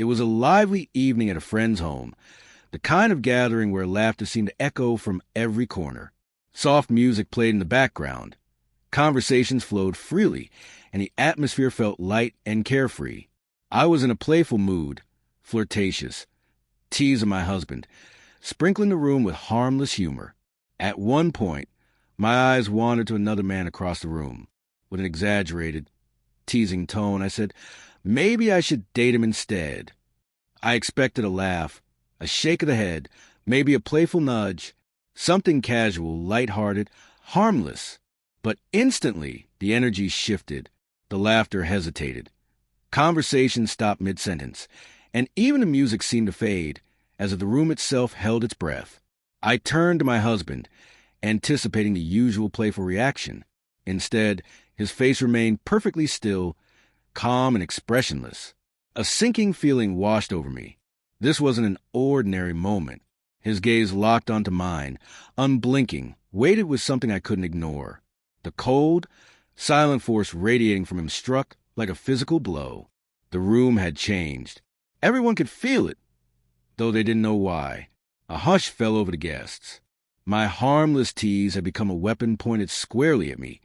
It was a lively evening at a friend's home, the kind of gathering where laughter seemed to echo from every corner. Soft music played in the background. Conversations flowed freely, and the atmosphere felt light and carefree. I was in a playful mood, flirtatious, teasing my husband, sprinkling the room with harmless humor. At one point, my eyes wandered to another man across the room. With an exaggerated, teasing tone, I said, maybe I should date him instead. I expected a laugh, a shake of the head, maybe a playful nudge, something casual, light-hearted, harmless. But instantly, the energy shifted. The laughter hesitated. Conversation stopped mid-sentence, and even the music seemed to fade, as if the room itself held its breath. I turned to my husband, anticipating the usual playful reaction. Instead, his face remained perfectly still, calm and expressionless. A sinking feeling washed over me. This wasn't an ordinary moment. His gaze locked onto mine, unblinking, weighted with something I couldn't ignore. The cold, silent force radiating from him struck like a physical blow. The room had changed. Everyone could feel it, though they didn't know why. A hush fell over the guests. My harmless tease had become a weapon pointed squarely at me,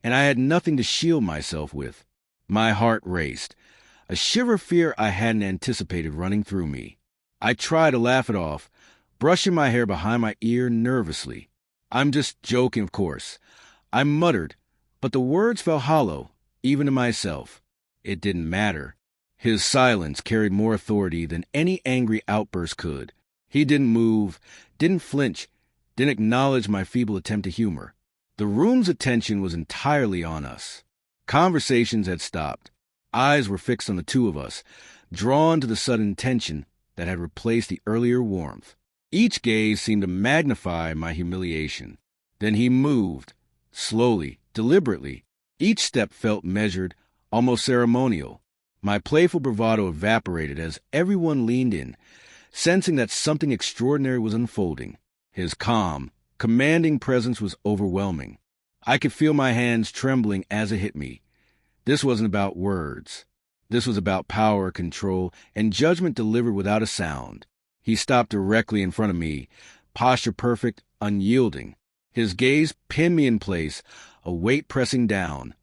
and I had nothing to shield myself with. My heart raced, a shiver of fear I hadn't anticipated running through me. I tried to laugh it off, brushing my hair behind my ear nervously. I'm just joking, of course. I muttered, but the words felt hollow, even to myself. It didn't matter. His silence carried more authority than any angry outburst could. He didn't move, didn't flinch, didn't acknowledge my feeble attempt to humor. The room's attention was entirely on us. Conversations had stopped. Eyes were fixed on the two of us, drawn to the sudden tension that had replaced the earlier warmth. Each gaze seemed to magnify my humiliation. Then he moved, slowly, deliberately. Each step felt measured, almost ceremonial. My playful bravado evaporated as everyone leaned in, sensing that something extraordinary was unfolding. His calm, commanding presence was overwhelming. I could feel my hands trembling as it hit me. This wasn't about words. This was about power, control, and judgment delivered without a sound. He stopped directly in front of me, posture perfect, unyielding. His gaze pinned me in place, a weight pressing down,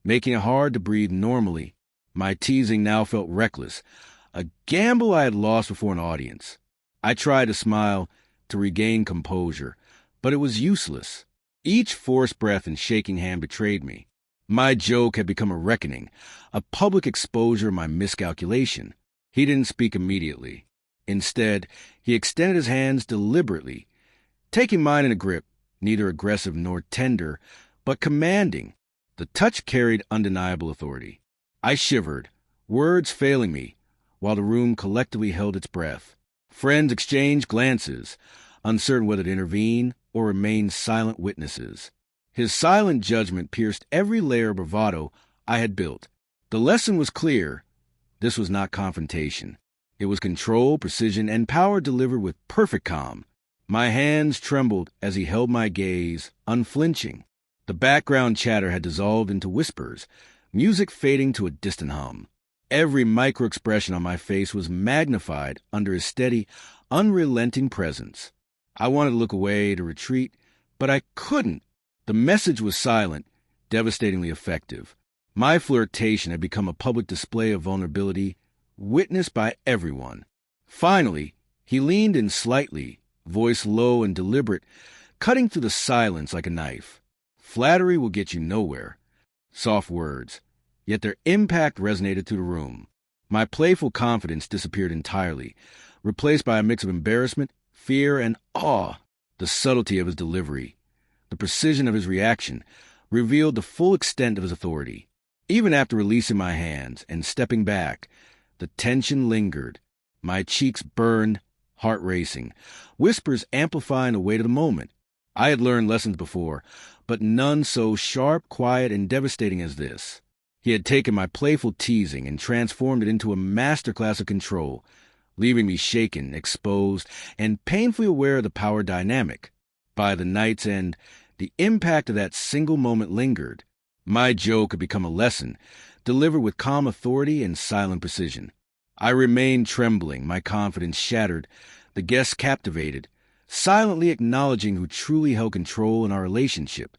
making it hard to breathe normally. My teasing now felt reckless, a gamble I had lost before an audience. I tried to smile, to regain composure, but it was useless. Each forced breath and shaking hand betrayed me. My joke had become a reckoning, a public exposure of my miscalculation. He didn't speak immediately. Instead, he extended his hands deliberately, taking mine in a grip, neither aggressive nor tender, but commanding. The touch carried undeniable authority. I shivered, words failing me, while the room collectively held its breath. Friends exchanged glances, uncertain whether to intervene or remain silent witnesses. His silent judgment pierced every layer of bravado I had built. The lesson was clear. This was not confrontation. It was control, precision, and power delivered with perfect calm. My hands trembled as he held my gaze, unflinching. The background chatter had dissolved into whispers, music fading to a distant hum. Every micro-expression on my face was magnified under his steady, unrelenting presence. I wanted to look away, to retreat, but I couldn't. The message was silent, devastatingly effective. My flirtation had become a public display of vulnerability, witnessed by everyone. Finally, he leaned in slightly, voice low and deliberate, cutting through the silence like a knife. Flattery will get you nowhere. Soft words, yet their impact resonated through the room. My playful confidence disappeared entirely, replaced by a mix of embarrassment, fear, and awe. The subtlety of his delivery, the precision of his reaction, revealed the full extent of his authority. Even after releasing my hands and stepping back, the tension lingered. My cheeks burned, heart racing, whispers amplifying the weight of the moment. I had learned lessons before, but none so sharp, quiet, and devastating as this. He had taken my playful teasing and transformed it into a masterclass of control, leaving me shaken, exposed, and painfully aware of the power dynamic. By the night's end, the impact of that single moment lingered. My joke had become a lesson, delivered with calm authority and silent precision. I remained trembling, my confidence shattered, the guests captivated, silently acknowledging who truly held control in our relationship.